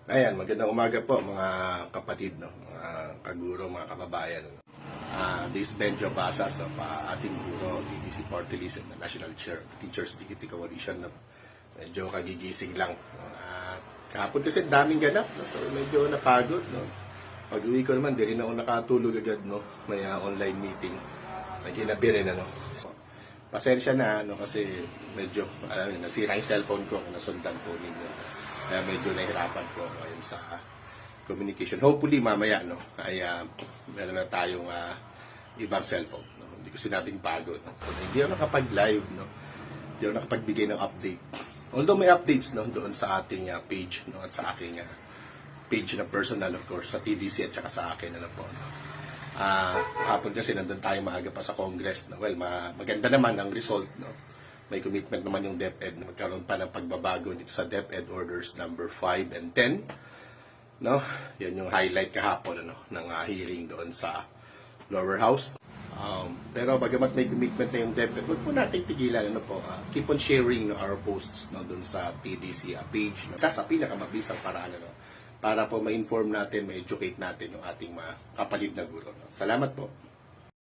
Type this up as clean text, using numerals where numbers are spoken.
Ayan, magandang umaga po mga kapatid, no? Mga kaguro, mga kababayan. No? This is Benjo Basas of ating guro, TTC Party List and the National Chair of Teachers Dignity Coalition. No? Medyo kagigising lang. Kahapon kasi daming ganap, no? So medyo napagod. No? Pag uwi ko naman, di rin ako nakatulog agad. No? May online meeting. Naginabi rin, ano. So, pasensya na, no? Kasi medyo nasira yung cellphone ko, nasundan po ninyo. Kaya medyo nahirapan po ngayon sa communication. Hopefully mamaya ay meron na tayong ibang cellphone. No? Hindi ko sinabing bago. No? So, hindi ako nakapag-live. No? Hindi ako nakapagbigay ng update. Although may updates doon sa ating page at sa aking page na personal, of course, sa TDC at saka sa akin. Po, no? Hapon kasi nandun tayo maaga pa sa Congress. No? Well, maganda naman ang result. No? May commitment naman yung DepEd na magkaroon pa ng pagbabago dito sa DepEd Orders number 5 and 10. No? Yan yung highlight kahapon ng hearing doon sa lower house. Pero bagamat may commitment na yung DepEd, huwag po natin tigilan. Keep on sharing our posts doon sa TDC page. Sa pinakamabisang paraan. Para po ma-inform natin, ma-educate natin yung ating mga kapatid na guro. Salamat po.